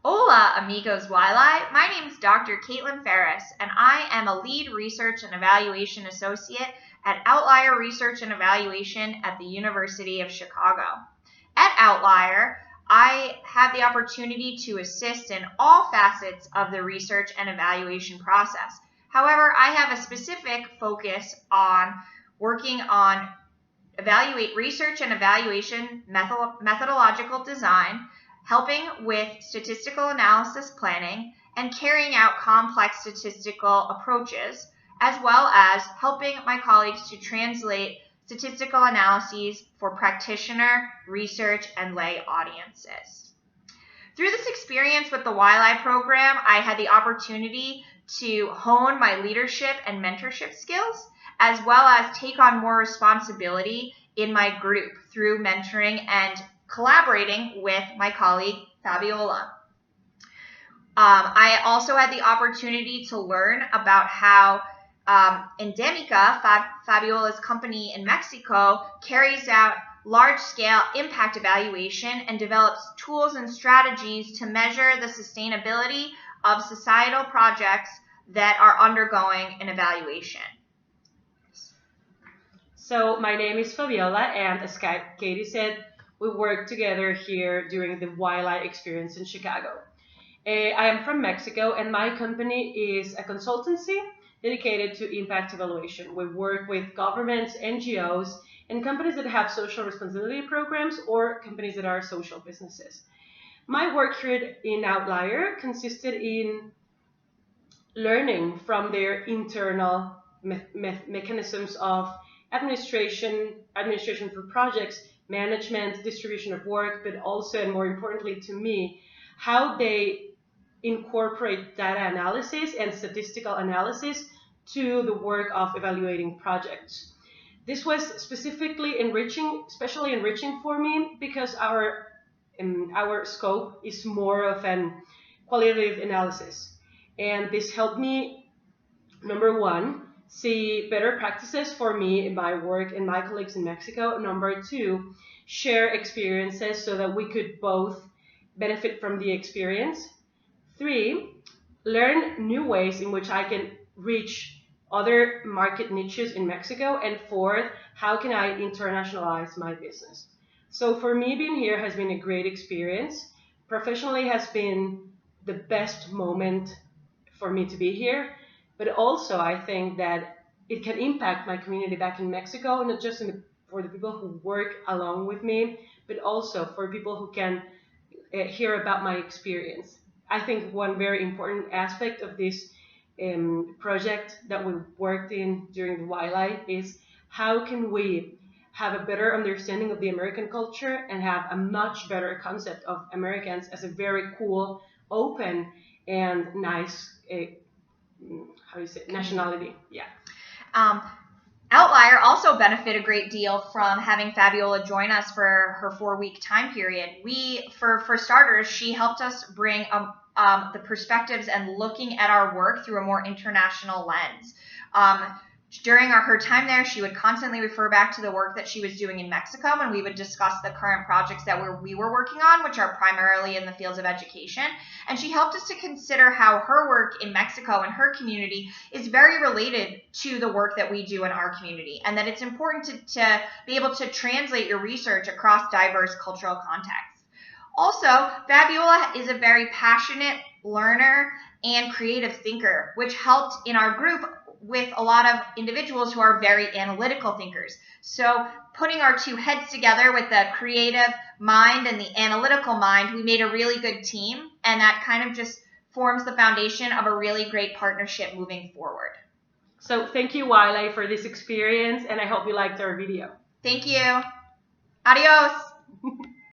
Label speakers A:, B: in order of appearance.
A: Hola, amigos YLAI. My name is Dr. Caitlin Ferris, and I am a lead research and evaluation associate at Outlier Research and Evaluation at the University of Chicago. At Outlier, I have the opportunity to assist in all facets of the research and evaluation process. However, I have a specific focus on working on research and evaluation methodological design, helping with statistical analysis planning, and carrying out complex statistical approaches, as well as helping my colleagues to translate statistical analyses for practitioner, research, and lay audiences. Through this experience with the YLAI program, I had the opportunity to hone my leadership and mentorship skills, as well as take on more responsibility in my group through mentoring and collaborating with my colleague, Fabiola. I also had the opportunity to learn about how Endemica, Fabiola's company in Mexico, carries out large-scale impact evaluation and develops tools and strategies to measure the sustainability of societal projects that are undergoing an evaluation.
B: So my name is Fabiola, and as Katie said, we worked together here during the YLAI experience in Chicago. I am from Mexico, and my company is a consultancy dedicated to impact evaluation. We work with governments, NGOs, and companies that have social responsibility programs or companies that are social businesses. My work here in Outlier consisted in learning from their internal mechanisms of administration for projects, management, distribution of work, but also, and more importantly to me, how they incorporate data analysis and statistical analysis to the work of evaluating projects. This was especially enriching for me because our scope is more of an qualitative analysis. And this helped me, number one, see better practices for me in my work and my colleagues in Mexico. Number two, share experiences so that we could both benefit from the experience. Three, learn new ways in which I can reach other market niches in Mexico. And fourth, how can I internationalize my business? So for me, being here has been a great experience. Professionally has been the best moment for me to be here. But also, I think that it can impact my community back in Mexico, not just for the people who work along with me, but also for people who can hear about my experience. I think one very important aspect of this project that we worked in during the YLAI is how can we have a better understanding of the American culture and have a much better concept of Americans as a very cool, open, and nice nationality. Yeah.
A: Outlier also benefit a great deal from having Fabiola join us for her 4-week time period. For starters, she helped us bring the perspectives and looking at our work through a more international lens. During her time there, she would constantly refer back to the work that she was doing in Mexico, and we would discuss the current projects that we were working on, which are primarily in the fields of education. And she helped us to consider how her work in Mexico and her community is very related to the work that we do in our community, and that it's important to be able to translate your research across diverse cultural contexts. Also, Fabiola is a very passionate learner and creative thinker, which helped in our group with a lot of individuals who are very analytical thinkers. So putting our two heads together with the creative mind and the analytical mind, we made a really good team, and that kind of just forms the foundation of a really great partnership moving forward.
B: So thank you, YLAI, for this experience, and I hope you liked our video.
A: Thank you. Adios.